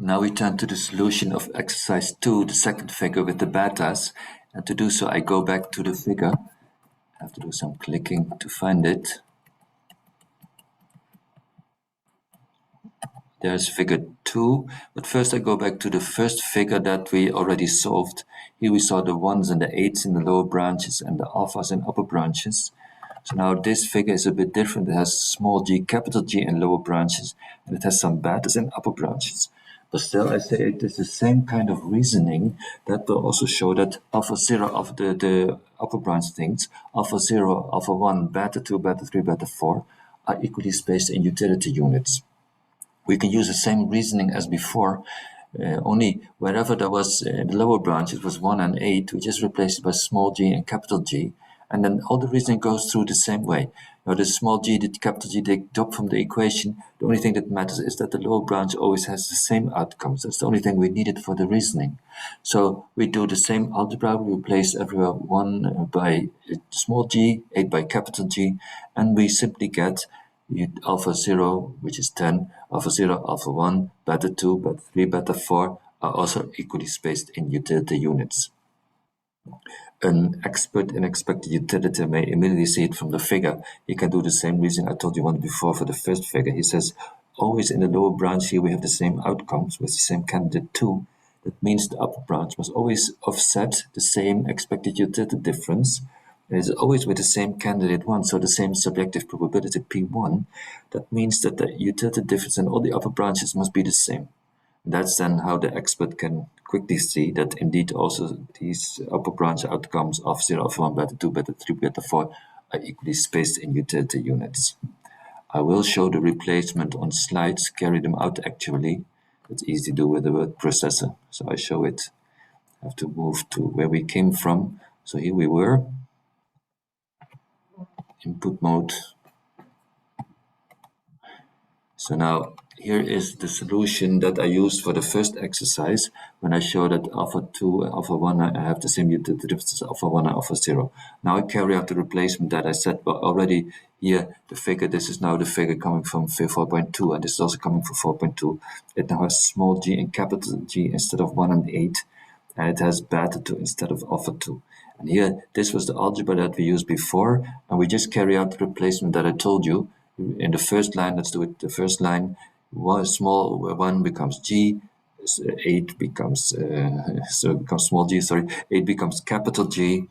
Now we turn to the solution of exercise 2, the second figure with the betas. And to do so, I go back to the figure. I have to do some clicking to find it. There's figure 2, but first I go back to the first figure that we already solved. Here we saw the 1s and the 8s in the lower branches and the alphas in upper branches. So now this figure is a bit different. It has small g, capital G in lower branches, and it has some betas in upper branches. But still, I say it is the same kind of reasoning that will also show that alpha 0 of the upper branch things, alpha 0, alpha 1, beta 2, beta 3, beta 4, are equally spaced in utility units. We can use the same reasoning as before, only wherever there was the lower branch, it was 1 and 8, we just replaced it by small g and capital G, and then all the reasoning goes through the same way. Now the small g, the capital G, they drop from the equation. The only thing that matters is that the lower branch always has the same outcomes. That's the only thing we needed for the reasoning. So we do the same algebra, we replace everywhere 1 by small g, 8 by capital G, and we simply get alpha 0, which is 10, alpha 0, alpha 1, beta 2, beta 3, beta 4 are also equally spaced in utility units. An expert in expected utility may immediately see it from the figure. He can do the same reason I told you one before for the first figure. He says, always in the lower branch here we have the same outcomes with the same candidate 2. That means the upper branch must always offset the same expected utility difference. It is always with the same candidate 1, so the same subjective probability P1. That means that the utility difference in all the upper branches must be the same. That's then how the expert can quickly see that indeed also these upper branch outcomes of 0, alpha 1, beta 2, beta 3, beta 4 are equally spaced in utility units. I will show the replacement on slides, carry them out actually. It's easy to do with the word processor, so I show it. I have to move to where we came from. So here we were. Input mode. So now here is the solution that I used for the first exercise when I show that alpha 2 and alpha 1 I have the same utility difference as alpha 1 and alpha 0. Now I carry out the replacement that I said, but already here the figure, this is now the figure coming from 4.2 and this is also coming from 4.2. It now has small g and capital G instead of 1 and 8, and it has beta 2 instead of alpha 2. And here, this was the algebra that we used before, and we just carry out the replacement that I told you. In the first line, let's do it the first line, small 1 becomes G, 8 becomes, so it becomes small g, 8 becomes capital G,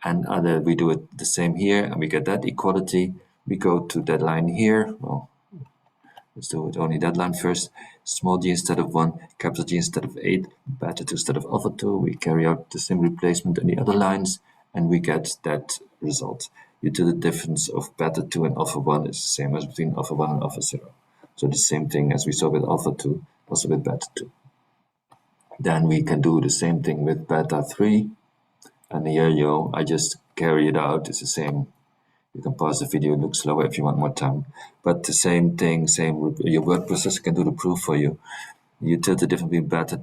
and we do it the same here, and we get that equality. We go to that line here, well, let's do it only that line first. Small g instead of 1, capital G instead of 8, beta 2 instead of alpha 2. We carry out the same replacement in the other lines, and we get that result. Utility difference of beta 2 and alpha 1 is the same as between alpha 1 and alpha 0. So the same thing as we saw with alpha 2, also with beta 2. Then we can do the same thing with beta 3. And here, I just carry it out. It's the same. You can pause the video, look slower if you want more time. But the same thing, your word processor can do the proof for you. The utility difference between beta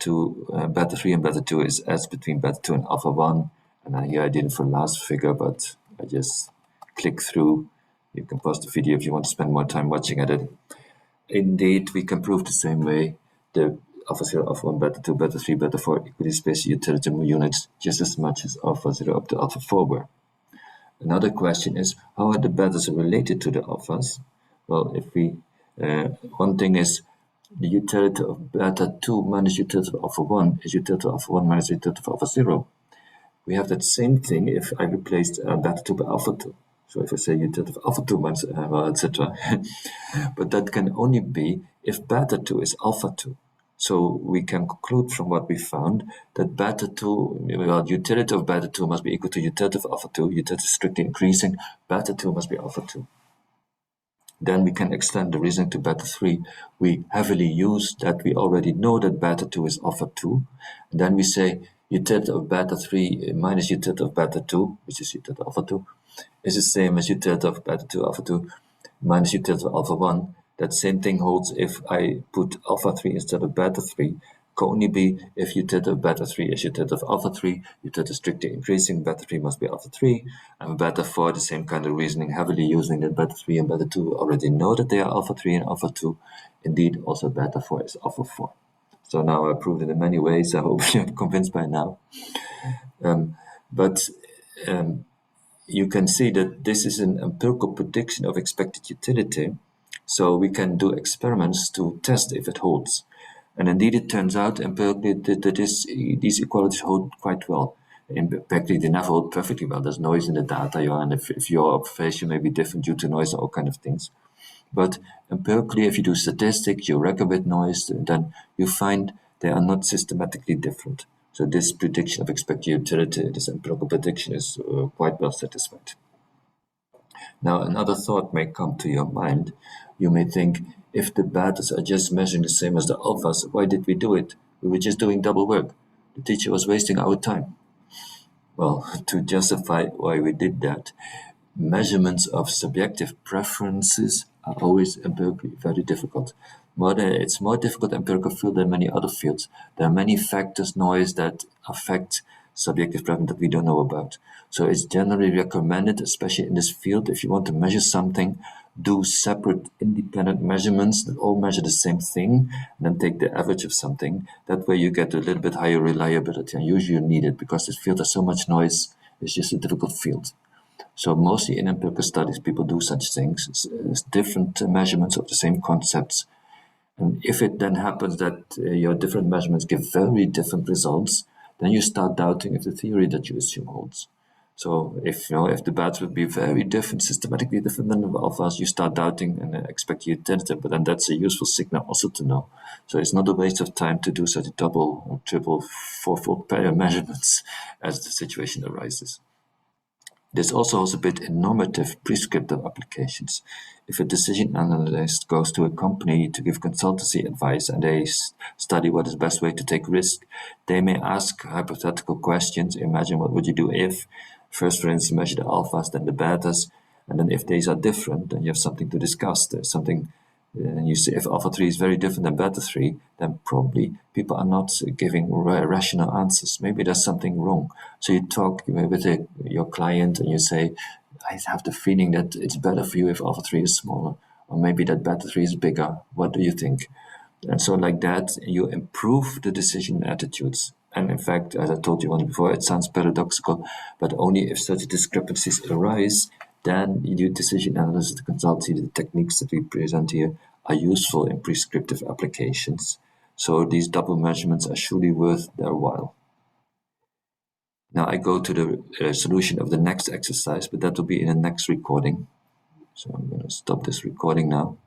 3 and beta 2 is as between beta 2 and alpha 1. And here I did it for last figure, but I just click through. You can pause the video if you want to spend more time watching at it. Indeed, we can prove the same way. The alpha 0, alpha 1, beta 2, beta 3, beta 4 equally spaced utility units just as much as alpha 0 up to alpha 4 were. Another question is, how are the betas related to the alphas? Well, if we, one thing is the utility of beta 2 minus utility of alpha 1 is utility of alpha 1 minus utility of alpha 0. We have that same thing if I replaced beta 2 by alpha 2. So if I say utility of alpha 2 minus, well, etc. But that can only be if beta 2 is alpha 2. So we can conclude from what we found that beta 2, well, utility of beta 2 must be equal to utility of alpha 2. Utility is strictly increasing. Beta 2 must be alpha 2. Then we can extend the reasoning to beta 3. We heavily use that we already know that beta 2 is alpha 2. And then we say utility of beta 3 minus utility of beta 2, which is utility of alpha 2, is the same as utility of beta 2 alpha 2 minus utility of alpha 1. That same thing holds if I put alpha 3 instead of beta 3. Can only be if utility of beta 3 is utility of alpha 3, utility is strictly increasing, beta 3 must be alpha 3, and beta 4, the same kind of reasoning, heavily using that beta 3 and beta 2 already know that they are alpha 3 and alpha 2. Indeed, also beta 4 is alpha 4. So now I proved it in many ways. I hope you're convinced by now. But you can see that this is an empirical prediction of expected utility. So we can do experiments to test if it holds. And indeed, it turns out empirically that these equalities hold quite well. Empirically, they never hold perfectly well. There's noise in the data, and if your observation may be different due to noise and all kind of things. But empirically, if you do statistics, you reckon with noise, then you find they are not systematically different. So this prediction of expected utility, this empirical prediction, is quite well satisfied. Now, another thought may come to your mind. You may think, if the betas are just measuring the same as the alphas, why did we do it? We were just doing double work. The teacher was wasting our time. Well, to justify why we did that, measurements of subjective preferences are always empirically very difficult. It's more difficult empirical field than many other fields. There are many factors, noise that affect subjective preference that we don't know about. So it's generally recommended, especially in this field, if you want to measure something, do separate independent measurements that all measure the same thing, and then take the average of something. That way you get a little bit higher reliability, and usually you need it because this field has so much noise, it's just a difficult field. So mostly in empirical studies, people do such things, it's different measurements of the same concepts. And if it then happens that your different measurements give very different results, then you start doubting if the theory that you assume holds. So if the betas would be very different, systematically different than the alphas, you start doubting and expect utility. But then that's a useful signal also to know. So it's not a waste of time to do such double or triple, fourfold pair measurements as the situation arises. This also holds a bit in normative prescriptive applications. If a decision analyst goes to a company to give consultancy advice and they study what is the best way to take risk, they may ask hypothetical questions. Imagine what would you do if, first for instance, measure the alphas, then the betas, and then if these are different, then you have something to discuss. There's something, and you see if alpha 3 is very different than beta 3, then probably people are not giving rational answers. Maybe there's something wrong. So you talk with your client and you say, I have the feeling that it's better for you if alpha 3 is smaller, or maybe that beta 3 is bigger. What do you think? And so like that, you improve the decision attitudes. And in fact, as I told you once before, it sounds paradoxical, but only if such discrepancies arise, then you do decision analysis, the consultancy, the techniques that we present here are useful in prescriptive applications. So these double measurements are surely worth their while. Now I go to the solution of the next exercise, but that will be in the next recording. So I'm going to stop this recording now.